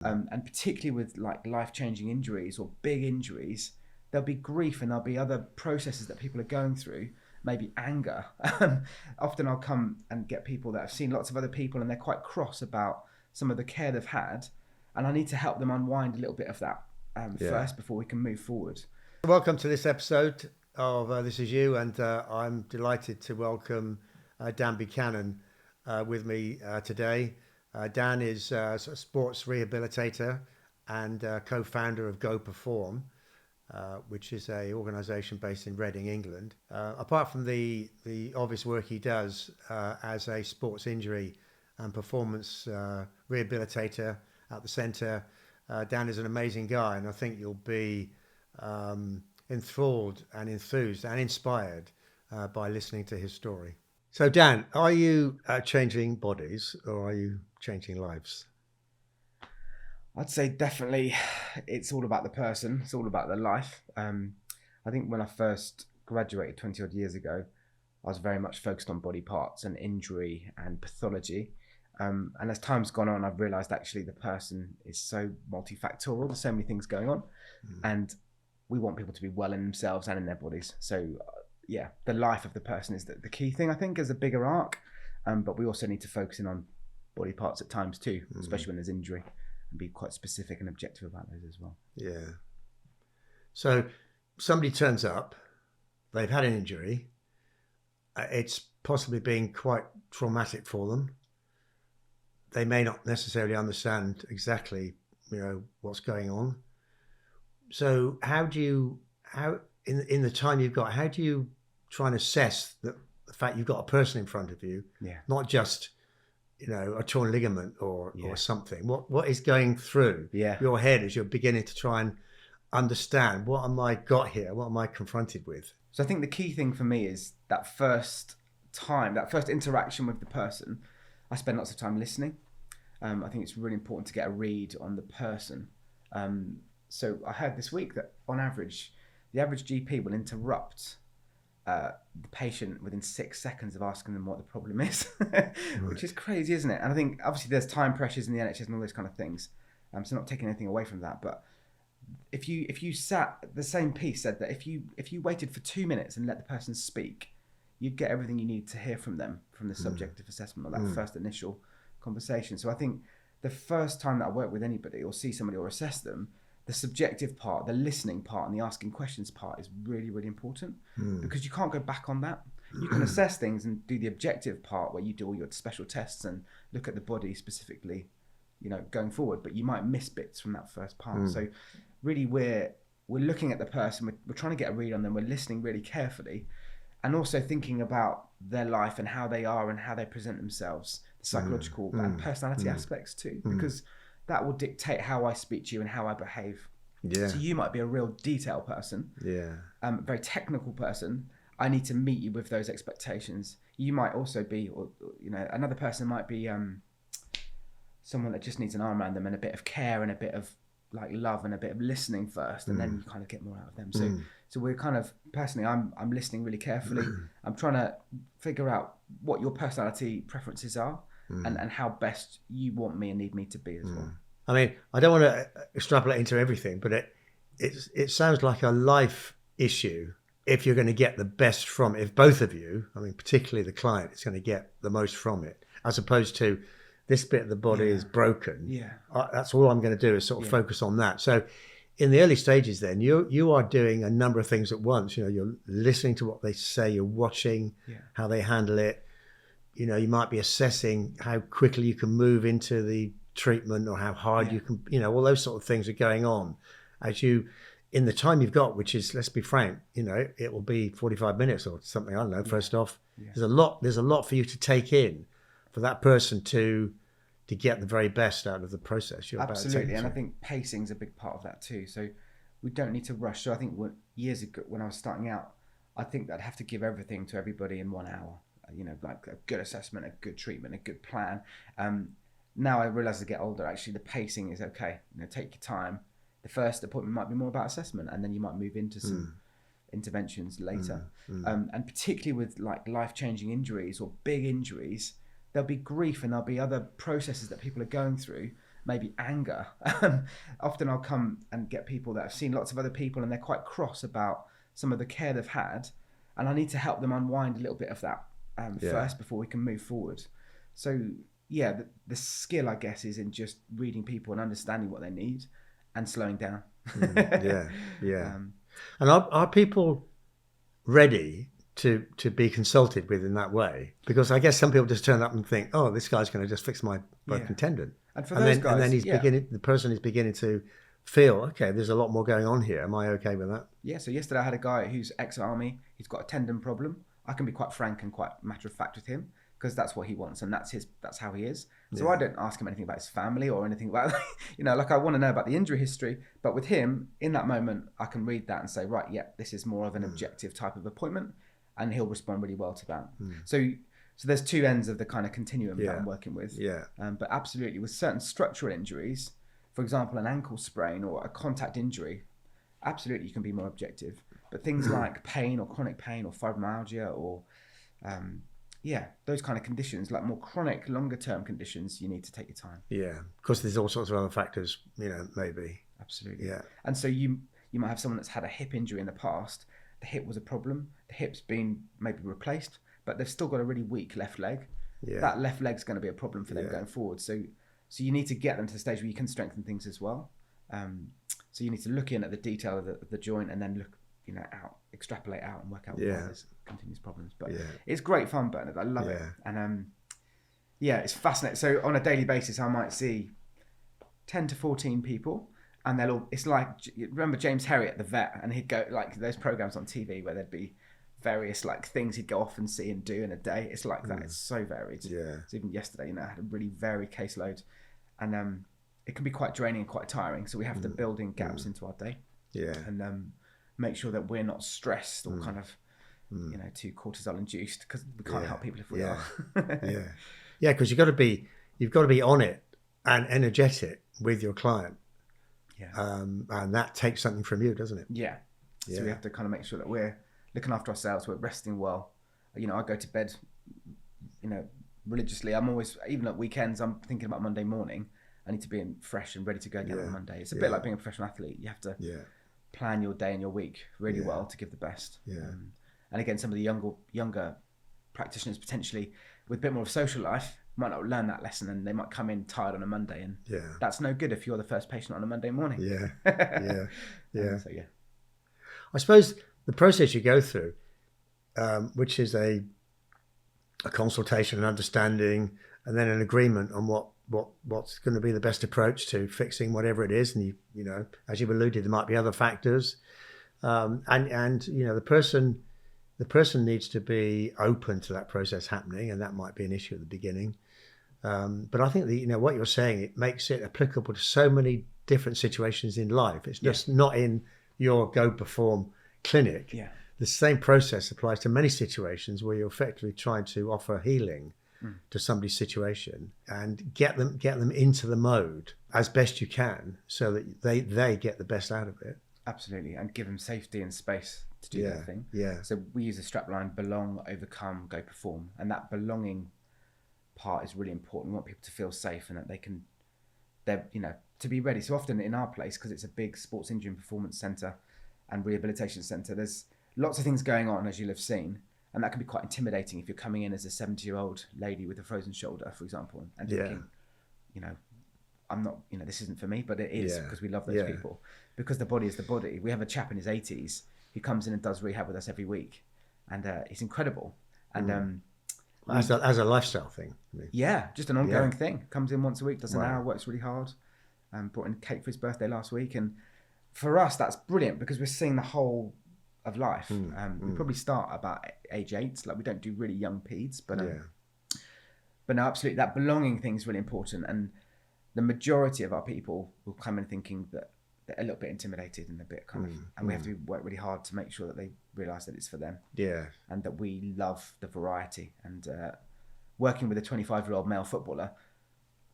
And particularly with like life-changing injuries or big injuries, there'll be grief and there'll be other processes that people are going through, maybe anger. Often I'll come and get people that have seen lots of other people and they're quite cross about some of the care they've had, and I need to help them unwind a little bit of that first before we can move forward. Welcome to this episode of This Is You, and I'm delighted to welcome Dan Buchanan with me today. Dan is a sports rehabilitator and co-founder of Go Perform, which is an organisation based in Reading, England. Apart from the obvious work he does as a sports injury and performance rehabilitator at the centre, Dan is an amazing guy, and I think you'll be enthralled and enthused and inspired by listening to his story. So Dan, are you changing bodies or are you changing lives? I'd say definitely it's all about the person. It's all about the life. I think when I first graduated 20 odd years ago, I was very much focused on body parts and injury and pathology. And as time's gone on, I've realised actually the person is so multifactorial. There's so many things going on. And we want people to be well in themselves and in their bodies. So the life of the person is the key thing, I think, as a bigger arc. But we also need to focus in on body parts at times too, especially when there's injury, and be quite specific and objective about those as well. Yeah. So somebody turns up, they've had an injury. It's possibly been quite traumatic for them. They may not necessarily understand exactly, what's going on. So how in the time you've got, how do you try and assess the fact you've got a person in front of you, not just, a torn ligament or something? What is going through your head as you're beginning to try and understand what am I got here? What am I confronted with? So I think the key thing for me is that first time, that first interaction with the person. I spend lots of time listening. I think it's really important to get a read on the person. So I heard this week that on average, the average GP will interrupt the patient within 6 seconds of asking them what the problem is, which is crazy, isn't it? And I think obviously there's time pressures in the NHS and all those kind of things. So not taking anything away from that, but if you sat, the same piece said that if you waited for 2 minutes and let the person speak, you'd get everything you need to hear from them from the subjective assessment or that first initial conversation. So I think the first time that I work with anybody or see somebody or assess them, the subjective part, the listening part and the asking questions part is really, really important because you can't go back on that. You can assess things and do the objective part where you do all your special tests and look at the body specifically, going forward, but you might miss bits from that first part. So really we're looking at the person, we're trying to get a read on them, we're listening really carefully and also thinking about their life and how they are and how they present themselves, the psychological and personality aspects too, because that will dictate how I speak to you and how I behave. Yeah. So you might be a real detail person, very technical person. I need to meet you with those expectations. You might also be, or another person might be someone that just needs an arm around them and a bit of care and a bit of like love and a bit of listening first, and then you kind of get more out of them. So we're kind of personally, I'm listening really carefully. I'm trying to figure out what your personality preferences are. And how best you want me and need me to be as well. I mean, I don't want to extrapolate into everything, but it sounds like a life issue if you're going to get the best from it. If both of you, I mean, particularly the client, is going to get the most from it, as opposed to this bit of the body is broken. That's all I'm going to do is sort of focus on that. So in the early stages then, you are doing a number of things at once. You're listening to what they say, you're watching how they handle it. You might be assessing how quickly you can move into the treatment or how hard you can, all those sort of things are going on as you, in the time you've got, which is, let's be frank, it will be 45 minutes or something. I don't know. First off, there's a lot for you to take in for that person to get the very best out of the process. Absolutely. And I think pacing is a big part of that too. So we don't need to rush. So I think years ago when I was starting out, I think that I'd have to give everything to everybody in 1 hour. Like a good assessment, a good treatment, a good plan. Now I realise as I get older, actually the pacing is okay. Take your time. The first appointment might be more about assessment, and then you might move into some interventions later. And particularly with like life-changing injuries or big injuries, there'll be grief and there'll be other processes that people are going through, maybe anger. Often I'll come and get people that have seen lots of other people and they're quite cross about some of the care they've had, and I need to help them unwind a little bit of that first before we can move forward. So yeah, the skill, I guess, is in just reading people and understanding what they need and slowing down. Yeah. And are people ready to be consulted with in that way? Because I guess some people just turn up and think, oh, this guy's going to just fix my broken tendon. And for those guys, and then the person is beginning to feel, okay, there's a lot more going on here. Am I okay with that? Yeah. So yesterday I had a guy who's ex-army. He's got a tendon problem. I can be quite frank and quite matter of fact with him because that's what he wants and that's how he is. So I don't ask him anything about his family or anything about, like I want to know about the injury history. But with him, in that moment, I can read that and say, right, yeah, this is more of an objective type of appointment, and he'll respond really well to that. So there's two ends of the kind of continuum that I'm working with. But absolutely, with certain structural injuries, for example, an ankle sprain or a contact injury, absolutely you can be more objective. But things like pain or chronic pain or fibromyalgia or those kind of conditions, like more chronic, longer term conditions, you need to take your time. Yeah, because there's all sorts of other factors, maybe. Absolutely. Yeah. And so you might have someone that's had a hip injury in the past. The hip was a problem. The hip's been maybe replaced, but they've still got a really weak left leg. Yeah. That left leg's going to be a problem for them going forward. So you need to get them to the stage where you can strengthen things as well. So you need to look in at the detail of the joint and then look, out, extrapolate out and work out why there's continuous problems. But it's great fun, Bernard. I love it. And it's fascinating. So on a daily basis, I might see 10 to 14 people, and it's like, remember James Herriot, the vet, and he'd go like those programs on TV where there'd be various like things he'd go off and see and do in a day. It's like that. It's so varied. Yeah. So even yesterday, I had a really varied caseload, and it can be quite draining and quite tiring. So we have to build in gaps into our day. Yeah. And make sure that we're not stressed or kind of, too cortisol induced, because we can't help people if we are. Yeah, because you've got to be on it and energetic with your client. Yeah. And that takes something from you, doesn't it? Yeah. So we have to kind of make sure that we're looking after ourselves, we're resting well. I go to bed, religiously. I'm always, even at weekends, I'm thinking about Monday morning. I need to be fresh and ready to go again on Monday. It's a bit like being a professional athlete. You have to plan your day and your week really well to give the best. And again, some of the younger practitioners potentially with a bit more of social life might not learn that lesson, and they might come in tired on a Monday, and that's no good if you're the first patient on a Monday morning. I suppose the process you go through, which is a consultation, an understanding, and then an agreement on what's going to be the best approach to fixing whatever it is. And as you've alluded, there might be other factors, and the person needs to be open to that process happening, and that might be an issue at the beginning. But I think that what you're saying, it makes it applicable to so many different situations in life. It's just not in your go perform clinic. Yeah. The same process applies to many situations where you're effectively trying to offer healing to somebody's situation and get them into the mode as best you can, so that they get the best out of it. Absolutely, and give them safety and space to do that thing. Yeah. So we use a strapline: belong, overcome, go perform, and that belonging part is really important. We want people to feel safe and that they're to be ready. So often in our place, because it's a big sports injury and performance centre and rehabilitation centre, there's lots of things going on, as you'll have seen. And that can be quite intimidating if you're coming in as a 70-year-old lady with a frozen shoulder, for example, and thinking, I'm not, this isn't for me, but it is, because we love those people. Because the body is the body. We have a chap in his 80s who comes in and does rehab with us every week, and it's incredible. And as a lifestyle thing. Just an ongoing thing. Comes in once a week, does an hour, works really hard. Brought in cake for his birthday last week, and for us that's brilliant because we're seeing the whole of life. We probably start about age 8, like we don't do really young peds, but no, absolutely, that belonging thing is really important, and the majority of our people will come in thinking that they're a little bit intimidated and a bit kind of, and we have to work really hard to make sure that they realise that it's for them, and that we love the variety. And working with a 25-year-old male footballer,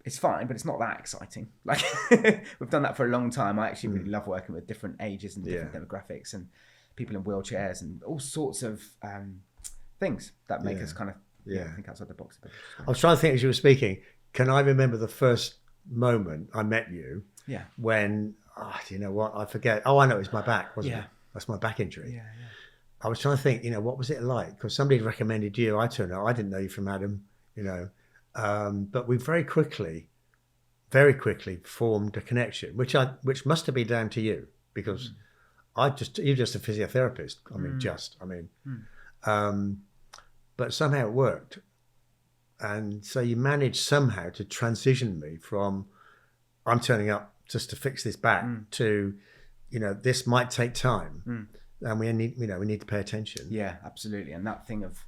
it's fine, but it's not that exciting. Like we've done that for a long time. I actually really love working with different ages and different demographics and people in wheelchairs and all sorts of things that make us kind of think outside the box a bit. I was trying to think as you were speaking. Can I remember the first moment I met you Yeah. when, do you know what? I forget. Oh, I know, it was my back, wasn't Yeah. it? That's my back injury. Yeah. Yeah. I was trying to think, what was it like? Because somebody recommended you. I turned out, I didn't know you from Adam, but we very quickly formed a connection, which must have been down to you, because you're just a physiotherapist. But somehow it worked. And so you managed somehow to transition me from I'm turning up just to fix this back to, this might take time, and we need to pay attention. Yeah, absolutely. And that thing of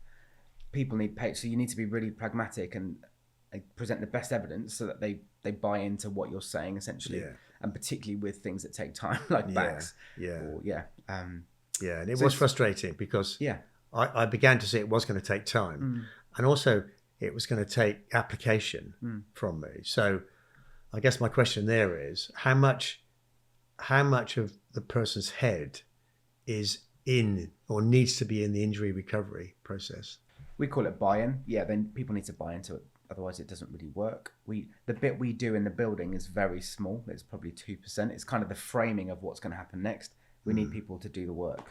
people need pay, so you need to be really pragmatic and present the best evidence so that they buy into what you're saying, essentially. Yeah. And particularly with things that take time, like backs. And it was frustrating because I began to see it was going to take time, and also it was going to take application from me. So I guess my question there is how much of the person's head is in or needs to be in the injury recovery process? We call it buy-in. Yeah, then people need to buy into it. Otherwise, it doesn't really work. The bit we do in the building is very small. It's probably 2%. It's kind of the framing of what's going to happen next. We need people to do the work.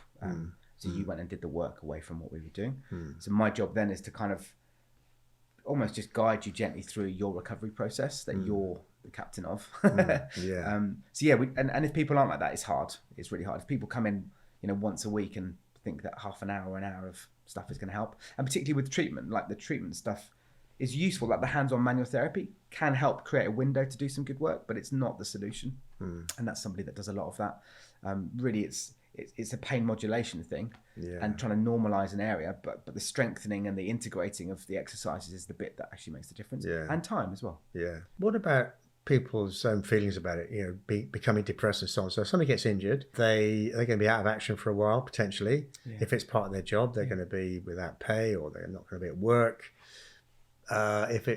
So you went and did the work away from what we were doing. So my job then is to kind of almost just guide you gently through your recovery process that you're the captain of. And if people aren't like that, it's hard. It's really hard. If people come in, once a week and think that half an hour or an hour of stuff is going to help, and particularly with treatment, like the treatment stuff is useful, like the hands-on manual therapy can help create a window to do some good work, but it's not the solution. And that's somebody that does a lot of that. Really, it's a pain modulation thing, and trying to normalize an area, but the strengthening and the integrating of the exercises is the bit that actually makes the difference, and time as well. What about people's own feelings about it, becoming depressed and so on? So if somebody gets injured, they're going to be out of action for a while, potentially. If it's part of their job, they're going to be without pay, or they're not going to be at work. If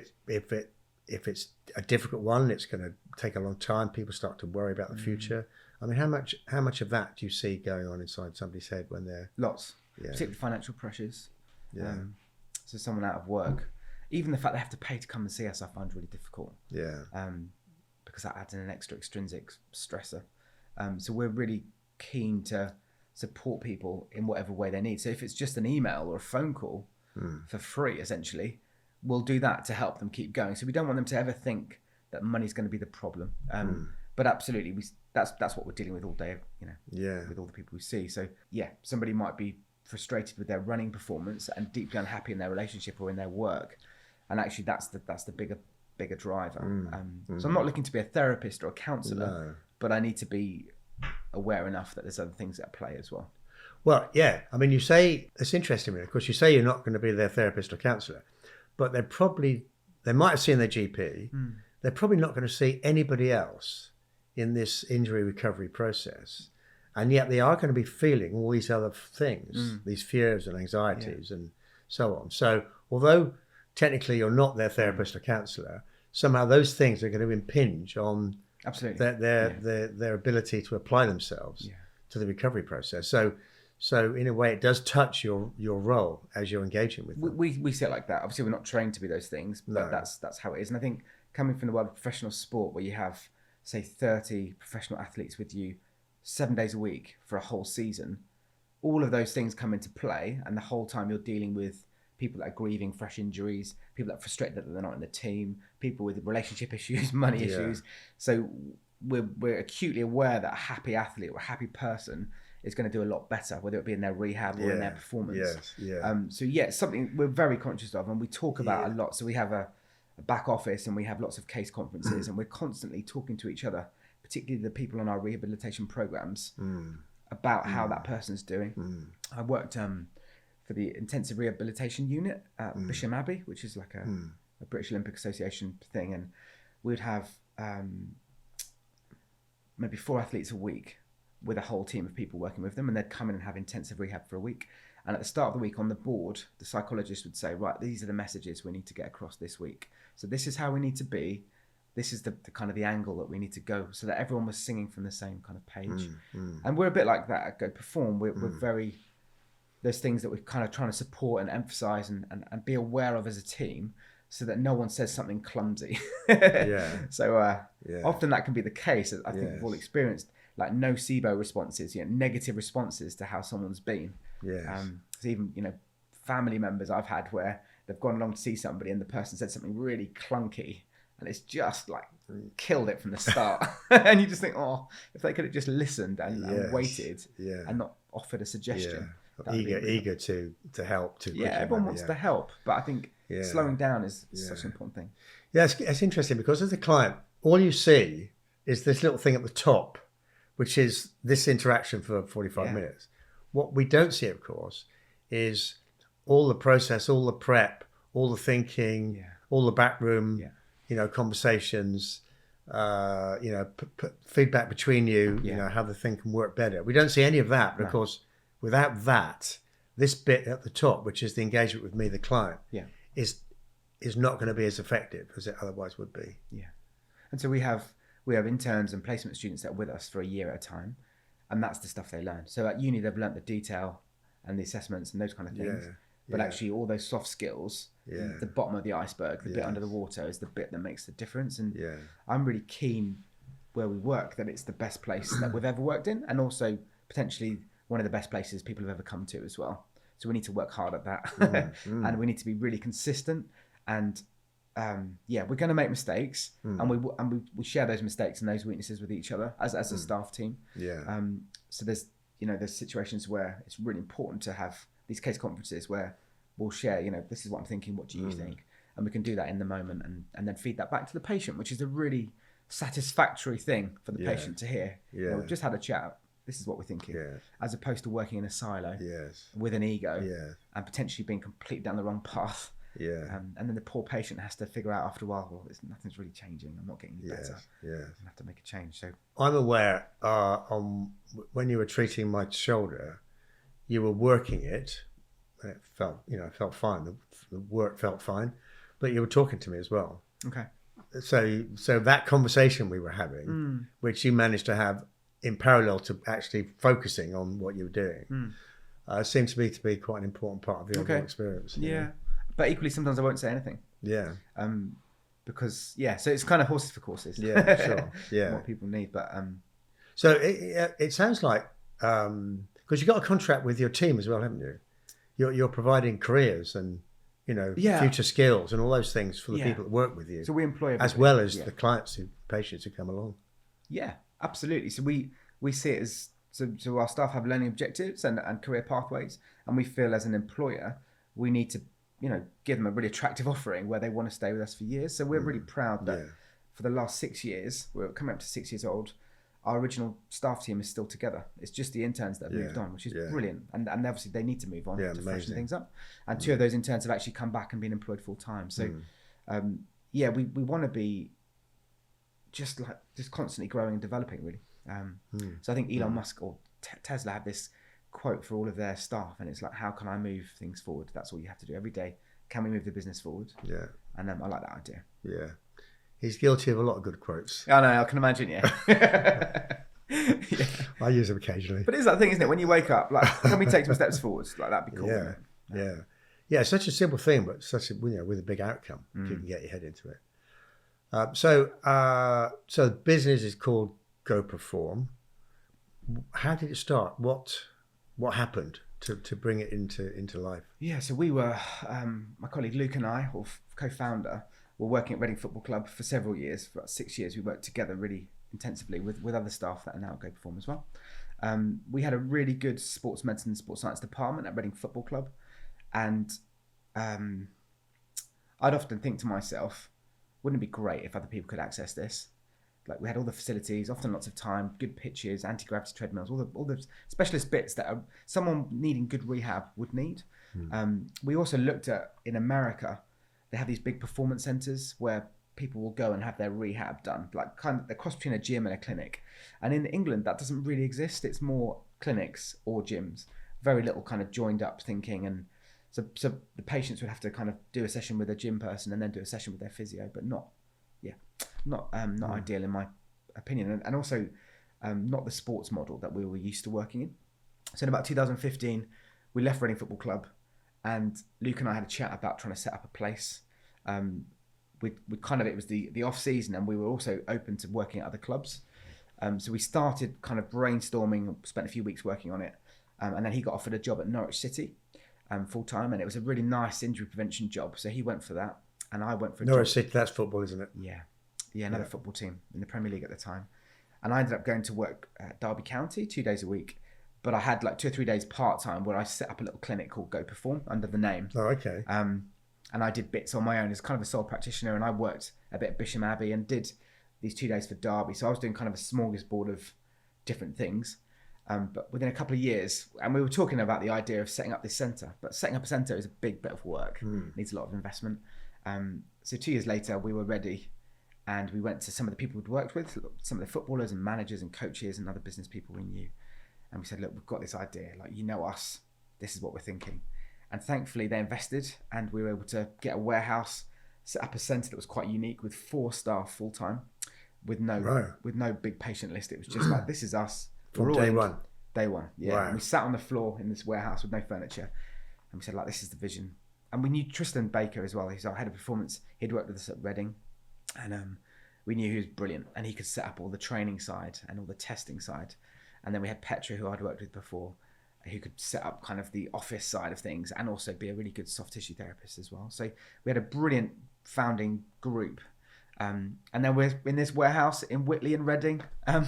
it's a difficult one, it's going to take a long time. People start to worry about the future. I mean, how much of that do you see going on inside somebody's head when they're... Lots, particularly financial pressures. So someone out of work, even the fact they have to pay to come and see us, I find really difficult. Because that adds in an extra extrinsic stressor. So we're really keen to support people in whatever way they need. So if it's just an email or a phone call for free, essentially, we'll do that to help them keep going. So we don't want them to ever think that money's going to be the problem. But absolutely, that's what we're dealing with all day, with all the people we see. So somebody might be frustrated with their running performance and deeply unhappy in their relationship or in their work, and actually that's the bigger driver. So I'm not looking to be a therapist or a counsellor, but I need to be aware enough that there's other things at play as well. Well, I mean, you say, it's interesting, of course, you say you're not going to be their therapist or counsellor, but they might have seen their GP. They're probably not going to see anybody else in this injury recovery process, and yet they are going to be feeling all these other things, these fears and anxieties and so on. So although technically you're not their therapist or counsellor, somehow those things are going to impinge on their ability to apply themselves to the recovery process. So in a way, it does touch your role as you're engaging with them. We see it like that. Obviously, we're not trained to be those things, but that's how it is. And I think coming from the world of professional sport, where you have, say, 30 professional athletes with you 7 days a week for a whole season, all of those things come into play, and the whole time you're dealing with people that are grieving fresh injuries, people that are frustrated that they're not in the team, people with relationship issues, money issues. So we're acutely aware that a happy athlete or a happy person is going to do a lot better, whether it be in their rehab or in their performance. So it's something we're very conscious of, and we talk about a lot. So we have a back office, and we have lots of case conferences, and we're constantly talking to each other, particularly the people on our rehabilitation programs, about how that person's doing. I worked for the intensive rehabilitation unit at Bisham Abbey, which is like a British Olympic Association thing, and we'd have maybe 4 athletes a week with a whole team of people working with them, and they'd come in and have intensive rehab for a week. And at the start of the week on the board, the psychologist would say, right, these are the messages we need to get across this week. So this is how we need to be. This is the kind of the angle that we need to go, so that everyone was singing from the same kind of page. And we're a bit like that at Go Perform. We're very, there's things that we're kind of trying to support and emphasize and be aware of as a team, so that no one says something clumsy. Yeah. So Yeah. often that can be the case. I think we've all Yes. experienced like nocebo responses, negative responses to how someone's been. Yes. So even, family members I've had where they've gone along to see somebody and the person said something really clunky and it's just like killed it from the start. And you just think, oh, if they could have just listened and Yes. waited Yeah. and not offered a suggestion. Yeah. Eager to help too quickly. Everyone wants to help, but I think slowing down is such an important thing. Yeah, it's interesting because as a client, all you see is this little thing at the top, which is this interaction for 45 minutes. What we don't see, of course, is all the process, all the prep, all the thinking, all the backroom, conversations, feedback between you, how the thing can work better. We don't see any of that, but of course, without that, this bit at the top, which is the engagement with me, the client, is not going to be as effective as it otherwise would be. Yeah. And so we have interns and placement students that are with us for a year at a time, and that's the stuff they learn. So at uni, they've learnt the detail and the assessments and those kind of things. But actually, all those soft skills, the bottom of the iceberg, the bit under the water, is the bit that makes the difference. And I'm really keen where we work that it's the best place that we've ever worked in, and also potentially one of the best places people have ever come to as well. So we need to work hard at that, and we need to be really consistent. And we're going to make mistakes, and we share those mistakes and those weaknesses with each other as a staff team. So there's situations where it's really important to have these case conferences where we'll share, this is what I'm thinking, what do you think? And we can do that in the moment and then feed that back to the patient, which is a really satisfactory thing for the patient to hear. We've just had a chat. This is what we're thinking, as opposed to working in a silo with an ego and potentially being completely down the wrong path. And then the poor patient has to figure out after a while, well, nothing's really changing. I'm not getting any better. I have to make a change. So I'm aware when you were treating my shoulder, you were working it. And it felt fine. The work felt fine, but you were talking to me as well. Okay. So that conversation we were having, which you managed to have in parallel to actually focusing on what you were doing, seemed to be quite an important part of the overall experience. But equally, sometimes I won't say anything. Because so it's kind of horses for courses. Sure. What people need, but so it sounds like because you got a contract with your team as well, haven't you? You're providing careers and future skills and all those things for the people that work with you. So we employ everybody, as well as the patients who come along. Yeah, absolutely. So we see it as so our staff have learning objectives and career pathways, and we feel as an employer we need to give them a really attractive offering where they want to stay with us for years. So we're really proud that for the last 6 years, we're coming up to 6 years old, our original staff team is still together. It's just the interns that have moved on, which is brilliant. And obviously they need to move on to freshen things up. And 2 of those interns have actually come back and been employed full time. So we want to be just constantly growing and developing, really. So I think Elon Musk or Tesla have this quote for all of their staff, and it's like, how can I move things forward? That's all you have to do every day. Can we move the business forward? And I like that idea. He's guilty of a lot of good quotes. I know, I can imagine. I use them occasionally, but it's that thing, isn't it, when you wake up, like, can we take some steps forwards? Like, that'd be cool. It's such a simple thing, but such a with a big outcome if you can get your head into it. So the business is called Go Perform. How did it start? What happened to bring it into life? So we were, my colleague Luke and I, or co-founder, were working at Reading Football Club for several years. For about 6 years, we worked together really intensively with other staff that are now at Go Perform as well. We had a really good sports medicine and sports science department at Reading Football Club. And I'd often think to myself, wouldn't it be great if other people could access this? Like, we had all the facilities, often lots of time, good pitches, anti-gravity treadmills, all the specialist bits that someone needing good rehab would need. We also looked at, in America, they have these big performance centers where people will go and have their rehab done, like kind of the cross between a gym and a clinic. And in England, that doesn't really exist. It's more clinics or gyms, very little kind of joined up thinking. And so the patients would have to kind of do a session with a gym person and then do a session with their physio, but not ideal in my opinion. And also not the sports model that we were used to working in. So in about 2015, we left Reading Football Club, and Luke and I had a chat about trying to set up a place. we kind of, it was the off season, and we were also open to working at other clubs. So we started kind of brainstorming, spent a few weeks working on it, and then he got offered a job at Norwich City full time, and it was a really nice injury prevention job. So he went for that, and I went for a Norwich job. City, that's football, isn't it? Yeah, another football team in the Premier League at the time. And I ended up going to work at Derby County 2 days a week. But I had like 2 or 3 days part-time where I set up a little clinic called Go Perform under the name. Oh, okay. And I did bits on my own as kind of a sole practitioner, and I worked a bit at Bisham Abbey and did these 2 days for Derby. So I was doing kind of a smorgasbord of different things. But within a couple of years, and we were talking about the idea of setting up this centre, but setting up a centre is a big bit of work. It needs a lot of investment. So 2 years later, we were ready, and we went to some of the people we'd worked with, some of the footballers and managers and coaches and other business people we knew. And we said, look, we've got this idea, like, you know us, this is what we're thinking. And thankfully they invested, and we were able to get a warehouse, set up a centre that was quite unique with 4 staff full time, with no big patient list. It was just like, this is us. From day one. Day one, yeah. Wow. And we sat on the floor in this warehouse with no furniture, and we said, like, this is the vision. And we knew Tristan Baker as well. He's our head of performance. He'd worked with us at Reading, and we knew he was brilliant, and he could set up all the training side and all the testing side. And then we had Petra, who I'd worked with before, who could set up kind of the office side of things and also be a really good soft tissue therapist as well. So we had a brilliant founding group. And then we're in this warehouse in Whitley and Reading, trying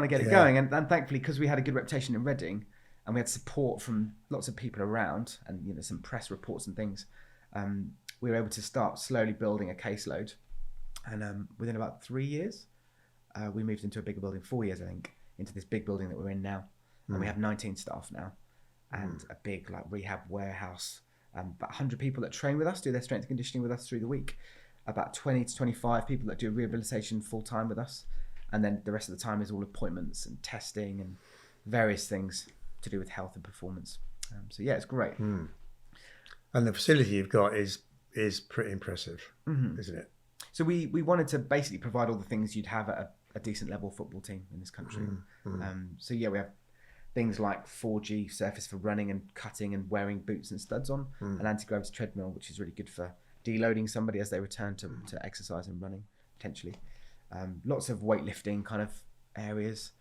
to get it going. And thankfully, because we had a good reputation in Reading, and we had support from lots of people around, and, you know, some press reports and things, we were able to start slowly building a caseload. And within about 3 years, we moved into a bigger building, 4 years, I think, into this big building that we're in now. And we have 19 staff now, and a big like rehab warehouse. About 100 people that train with us, do their strength and conditioning with us through the week. About 20 to 25 people that do rehabilitation full time with us. And then the rest of the time is all appointments and testing and various things to do with health and performance. So yeah, it's great. And the facility you've got is pretty impressive, isn't it? So we wanted to basically provide all the things you'd have at a decent level football team in this country. So yeah, we have things like 4G surface for running and cutting and wearing boots and studs on, an anti-gravity treadmill, which is really good for deloading somebody as they return to exercise and running, potentially. Lots of weightlifting kind of areas,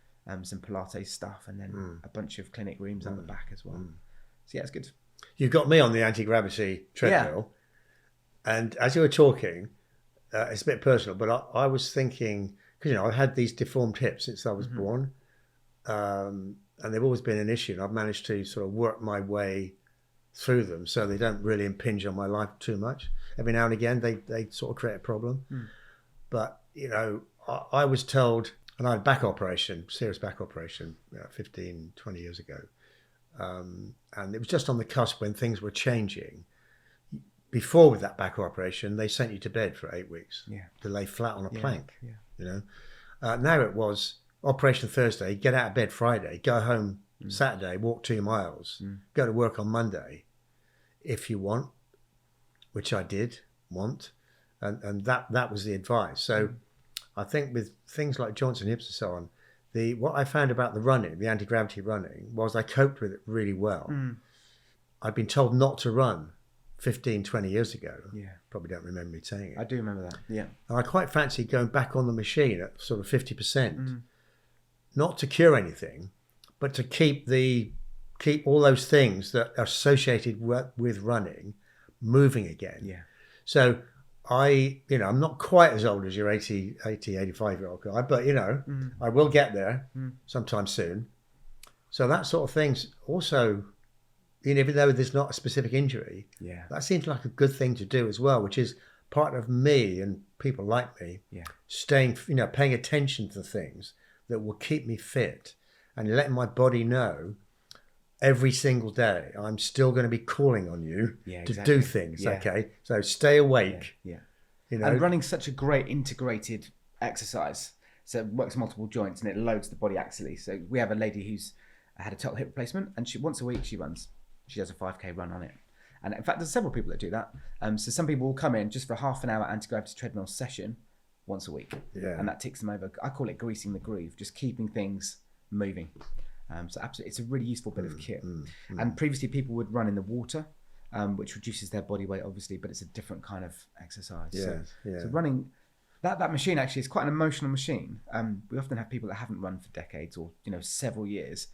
some Pilates stuff, and then a bunch of clinic rooms at the back as well. So yeah, it's good. You got me on the anti-gravity treadmill, and as you were talking, it's a bit personal, but I was thinking, because, you know, I've had these deformed hips since I was born, and they've always been an issue, and I've managed to sort of work my way through them so they don't really impinge on my life too much. Every now and again they sort of create a problem. But, you know, I was told, and I had a back operation, serious back operation, 15, 20 years ago, and it was just on the cusp when things were changing. Before, with that back operation, they sent you to bed for 8 weeks to lay flat on a plank. You know, now it was operation Thursday, get out of bed Friday, go home Saturday, walk 2 miles, go to work on Monday, if you want, which I did want, and that was the advice. So I think with things like Johnson hips and so on, what I found about the running, the anti-gravity running, was I coped with it really well. I'd been told not to run 15, 20 years ago. Probably don't remember me saying it. I do remember that, And I quite fancy going back on the machine at sort of 50%, not to cure anything, but to keep all those things that are associated with running moving again. So I'm not quite as old as your 80, 85-year-old guy, but, you know, I will get there sometime soon. So that sort of thing's also, you know, even though there's not a specific injury, that seems like a good thing to do as well, which is part of me and people like me staying, you know, paying attention to things that will keep me fit and letting my body know every single day I'm still going to be calling on you to do things. Okay, so stay awake. You know, and running's such a great integrated exercise. So it works multiple joints and it loads the body axially. So we have a lady who's had a total hip replacement, and once a week she runs. She does a 5K run on it. And in fact, there's several people that do that. So some people will come in just for a half an hour anti-gravity treadmill session once a week. And that ticks them over. I call it greasing the groove, just keeping things moving. So absolutely, it's a really useful bit of kit. And previously people would run in the water. which reduces their body weight, obviously, but it's a different kind of exercise. Yeah. So running, that machine actually is quite an emotional machine. We often have people that haven't run for decades or several years,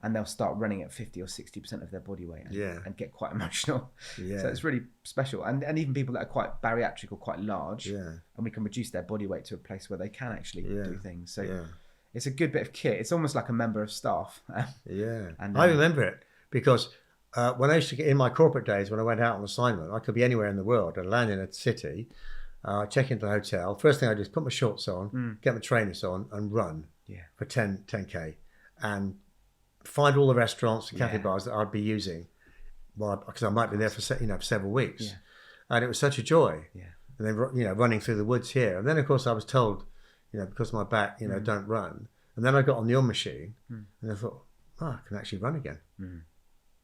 and they'll start running at 50 or 60% of their body weight and get quite emotional. So it's really special. And even people that are quite bariatric or quite large, and we can reduce their body weight to a place where they can actually do things. So it's a good bit of kit. It's almost like a member of staff. And I remember it because when I used to get in my corporate days, when I went out on assignment, I could be anywhere in the world. I'd land in a city, check into the hotel. First thing I do is put my shorts on, get my trainers on, and run for 10K, and find all the restaurants and cafe bars that I'd be using, because I might be there for several weeks, and it was such a joy. And then running through the woods here, and then of course I was told, because of my back, don't run. And then I got on the machine, and I thought, I can actually run again.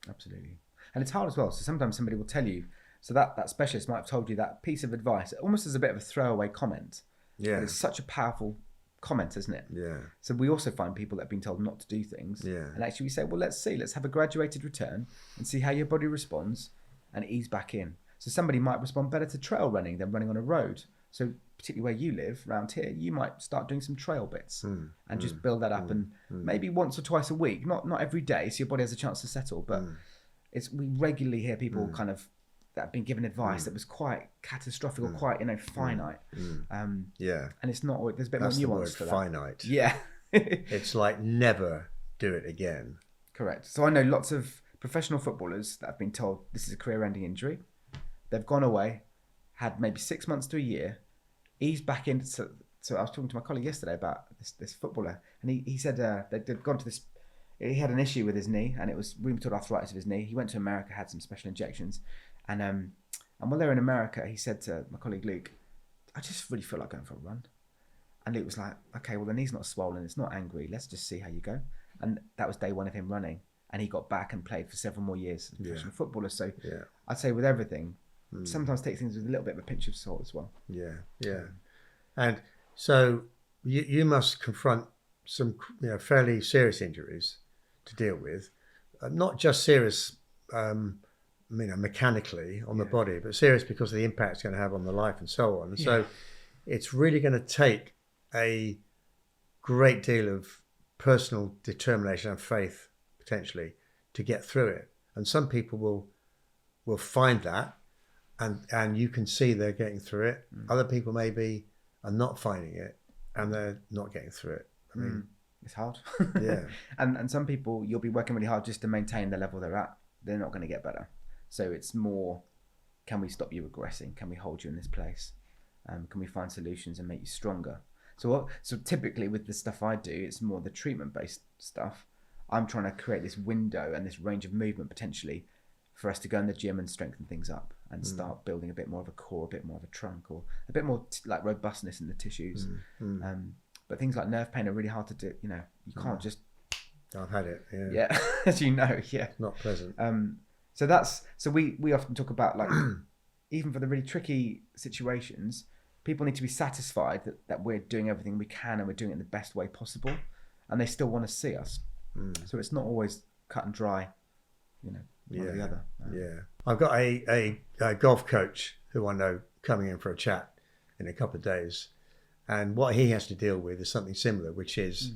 Absolutely. And it's hard as well. So sometimes somebody will tell you, so that specialist might have told you that piece of advice almost as a bit of a throwaway comment. But it's such a powerful comment, isn't it? So we also find people that have been told not to do things. And actually we say, well, let's have a graduated return and see how your body responds and ease back in. So somebody might respond better to trail running than running on a road. So particularly where you live around here, you might start doing some trail bits and just build that up, and maybe once or twice a week, not every day, so your body has a chance to settle. But we regularly hear people kind of that have been given advice that was quite catastrophic or quite finite. And it's not always, there's a bit That's more nuance the word, to that. finite. It's like never do it again. Correct. So I know lots of professional footballers that have been told this is a career-ending injury. They've gone away, had maybe 6 months to a year, eased back into. So I was talking to my colleague yesterday about this footballer, and he said they'd gone to this. He had an issue with his knee, and it was rheumatoid arthritis of his knee. He went to America, had some special injections, and while they were in America, he said to my colleague Luke, "I just really feel like going for a run." And Luke was like, "Okay, well the knee's not swollen, it's not angry. Let's just see how you go." And that was day one of him running, and he got back and played for several more years as a professional footballer. So I'd say with everything, sometimes take things with a little bit of a pinch of salt as well. And so you must confront some fairly serious injuries to deal with, not just serious mechanically on the body, but serious because of the impact it's going to have on the life and so on. And so it's really going to take a great deal of personal determination and faith potentially to get through it. And some people will find that, and you can see they're getting through it. Other people maybe are not finding it and they're not getting through it. I mean, it's hard. And some people, you'll be working really hard just to maintain the level they're at. They're not going to get better. So it's more, can we stop you regressing? Can we hold you in this place? Can we find solutions and make you stronger? So typically with the stuff I do, it's more the treatment-based stuff. I'm trying to create this window and this range of movement potentially for us to go in the gym and strengthen things up and start building a bit more of a core, a bit more of a trunk, or a bit more like robustness in the tissues. But things like nerve pain are really hard to do. You can't just. I've had it. As you know, It's not pleasant. So we often talk about, like, even for the really tricky situations, people need to be satisfied that we're doing everything we can and we're doing it in the best way possible, and they still want to see us. So it's not always cut and dry, one or the other. I've got a golf coach who I know coming in for a chat in a couple of days, and what he has to deal with is something similar, which is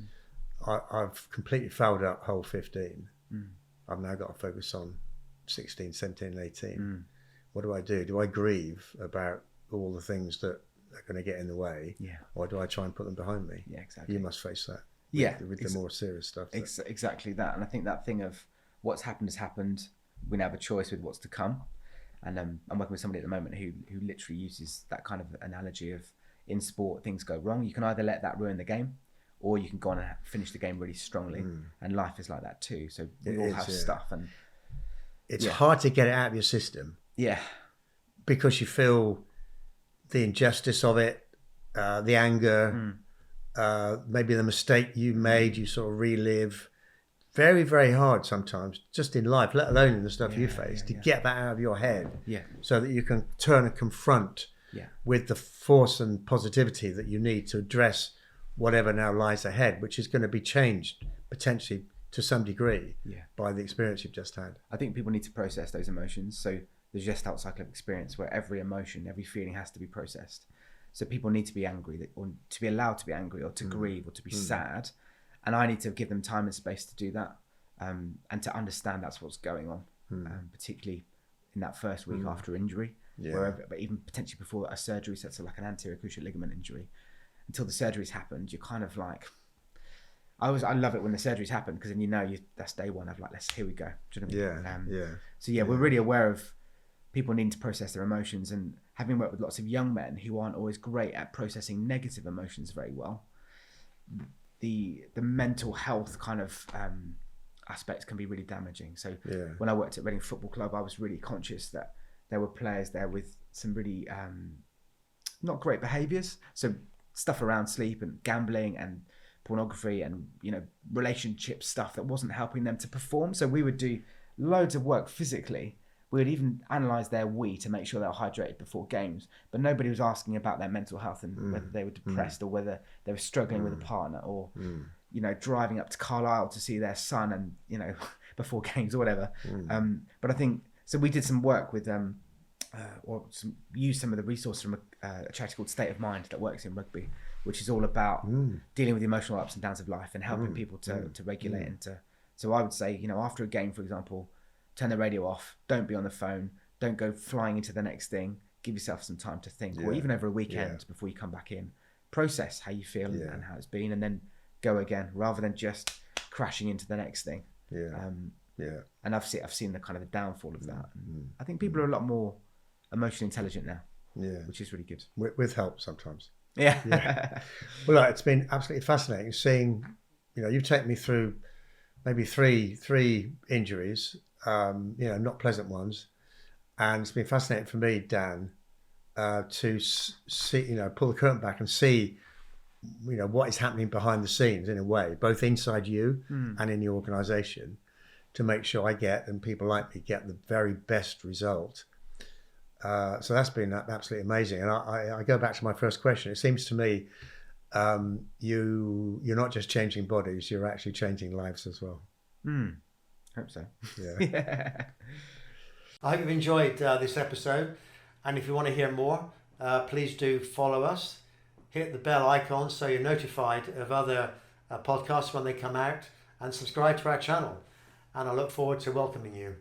I've completely fouled up hole 15. I've now got to focus on 16, 17, and 18. What do I do? Do I grieve about all the things that are going to get in the way, or do I try and put them behind me? Exactly. You must face that. With the more serious stuff. Exactly that. And I think that thing of what's happened has happened. We now have a choice with what's to come. And I'm working with somebody at the moment who literally uses that kind of analogy of, in sport, things go wrong. You can either let that ruin the game, or you can go on and finish the game really strongly. And life is like that too. So we all have stuff, and it's hard to get it out of your system. Because you feel the injustice of it, the anger, maybe the mistake you made, you sort of relive. Very, very hard sometimes, just in life, let alone in the stuff you face, to get that out of your head, so that you can turn and confront with the force and positivity that you need to address whatever now lies ahead, which is going to be changed potentially to some degree by the experience you've just had. I think people need to process those emotions. So the Gestalt cycle of experience, where every emotion, every feeling has to be processed. So people need to be angry, or to be allowed to be angry, or to grieve, or to be sad, and I need to give them time and space to do that, and to understand that's what's going on, particularly in that first week after injury, but even potentially before a surgery, so like an anterior cruciate ligament injury. Until the surgery's happened, you're kind of like, I love it when the surgery's happened, because then that's day one of like, here we go. Do you know what I mean? So we're really aware of people needing to process their emotions, and having worked with lots of young men who aren't always great at processing negative emotions very well, the mental health kind of aspects can be really damaging. So when I worked at Reading Football Club, I was really conscious that there were players there with some really not great behaviours. So stuff around sleep and gambling and pornography and relationship stuff that wasn't helping them to perform. So we would do loads of work physically. We would even analyse their wee to make sure they were hydrated before games, but nobody was asking about their mental health and whether they were depressed or whether they were struggling with a partner, or driving up to Carlisle to see their son and before games or whatever. But I think so. We did some work with use some of the resources from a charity called State of Mind that works in rugby, which is all about dealing with the emotional ups and downs of life and helping people to regulate and to. So I would say, after a game, for example, turn the radio off, don't be on the phone, don't go flying into the next thing, give yourself some time to think, or even over a weekend before you come back in, process how you feel and how it's been, and then go again, rather than just crashing into the next thing. And I've seen the kind of the downfall of that. I think people are a lot more emotionally intelligent now, which is really good. With help sometimes. Yeah. Well, it's been absolutely fascinating seeing, you've taken me through maybe three injuries, not pleasant ones. And it's been fascinating for me, Dan, to see, pull the curtain back and see, what is happening behind the scenes in a way, both inside you and in the organisation, to make sure I get, and people like me get, the very best result. So that's been absolutely amazing. And I go back to my first question. It seems to me you're not just changing bodies, you're actually changing lives as well. Hope so. Yeah. I hope you've enjoyed this episode. And if you want to hear more, please do follow us. Hit the bell icon so you're notified of other podcasts when they come out, and subscribe to our channel. And I look forward to welcoming you.